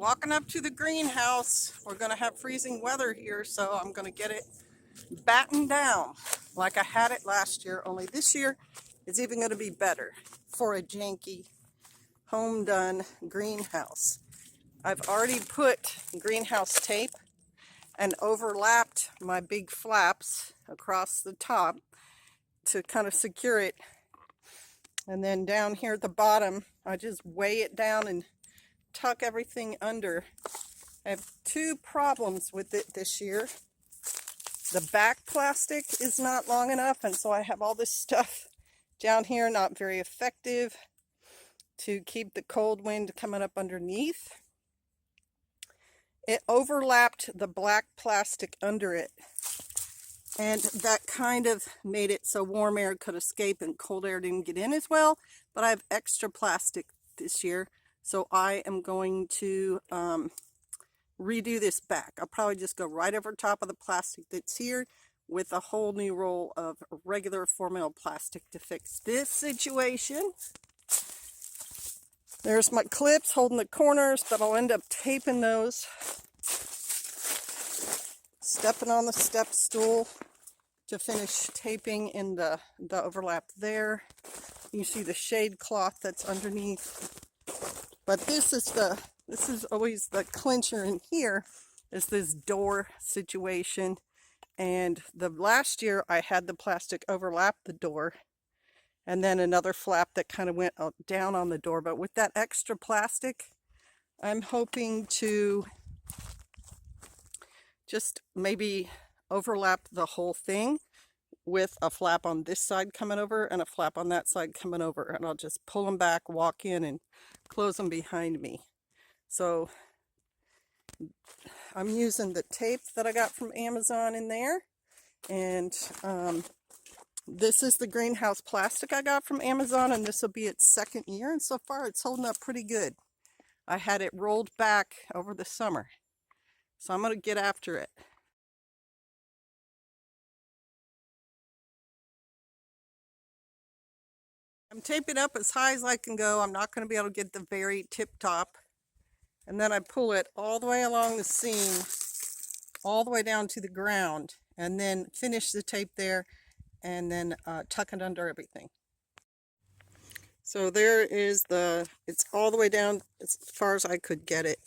walking up to the greenhouse. We're going to have freezing weather here, so I'm going to get it battened down like I had it last year, only this year it's even going to be better for a janky home done greenhouse. I've already put greenhouse tape and overlapped my big flaps across the top to kind of secure it. And then down here at the bottom, I just weigh it down and tuck everything under. I have two problems with it this year. The back plastic is not long enough, and so I have all this stuff down here, not very effective to keep the cold wind coming up underneath. It overlapped the black plastic under it, and that kind of made it so warm air could escape and cold air didn't get in as well. But I have extra plastic this year, so I am going to redo this back. I'll probably just go right over top of the plastic that's here with a whole new roll of regular 4mm plastic to fix this situation. There's my clips holding the corners, but I'll end up taping those. Stepping on the step stool to finish taping in the overlap there. You see the shade cloth that's underneath. But this is always the clincher in here, is this door situation. And the last year I had the plastic overlap the door, and then another flap that kind of went down on the door. But with that extra plastic, I'm hoping to just maybe overlap the whole thing with a flap on this side coming over and a flap on that side coming over, and I'll just pull them back, walk in, and close them behind me. So I'm using the tape that I got from Amazon in there, and this is the greenhouse plastic I got from Amazon, and this will be its second year, and so far it's holding up pretty good. I had it rolled back over the summer, so I'm going to get after it. I'm taping up as high as I can go. I'm not going to be able to get the very tip top. And then I pull it all the way along the seam, all the way down to the ground, and then finish the tape there, and then tuck it under everything. So there is it's all the way down as far as I could get it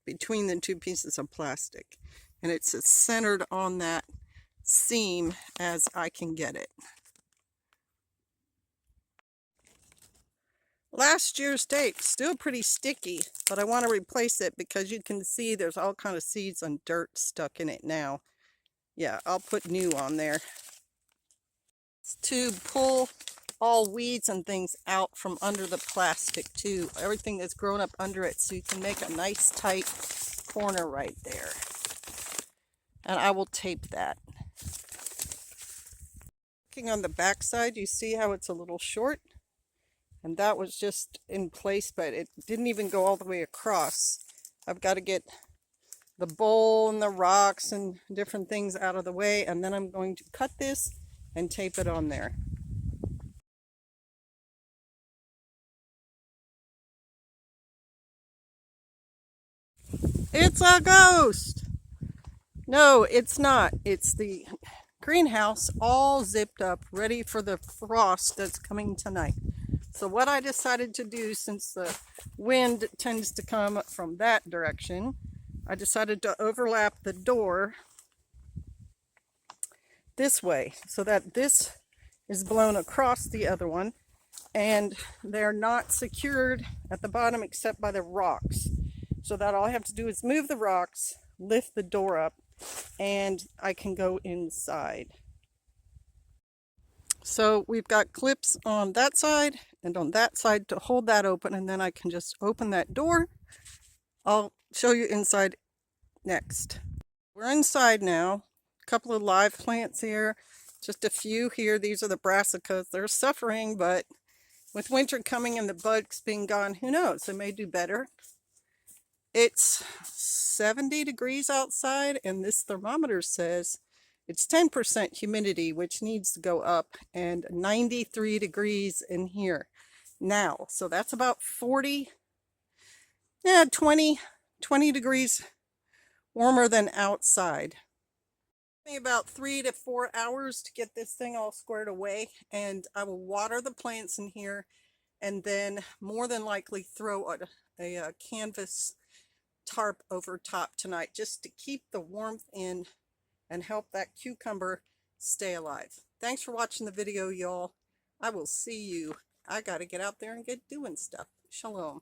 between the two pieces of plastic. And it's as centered on that seam as I can get it. Last year's tape, still pretty sticky, but I want to replace it because you can see there's all kind of seeds and dirt stuck in it now. Yeah, I'll put new on there. It's to pull all weeds and things out from under the plastic too. Everything that's grown up under it, so you can make a nice tight corner right there. And I will tape that. Looking on the back side, you see how it's a little short? And that was just in place, but it didn't even go all the way across. I've got to get the bowl and the rocks and different things out of the way, and then I'm going to cut this and tape it on there. It's a ghost! No, it's not. It's the greenhouse all zipped up, ready for the frost that's coming tonight. So what I decided to do, since the wind tends to come from that direction, I decided to overlap the door this way so that this is blown across the other one, and they're not secured at the bottom except by the rocks. So that all I have to do is move the rocks, lift the door up, and I can go inside. So we've got clips on that side and on that side to hold that open, and then I can just open that door. I'll show you inside next. We're inside now. A couple of live plants here, just a few here. These are the brassicas. They're suffering, but with winter coming and the bugs being gone, who knows? They may do better. It's 70 degrees outside, and this thermometer says it's 10% humidity, which needs to go up, and 93 degrees in here now. So that's about 20 20 degrees warmer than outside. Me about 3 to 4 hours to get this thing all squared away, and I will water the plants in here and then more than likely throw a canvas tarp over top tonight just to keep the warmth in and help that cucumber stay alive. Thanks for watching the video, y'all. I will see you. I gotta get out there and get doing stuff. Shalom.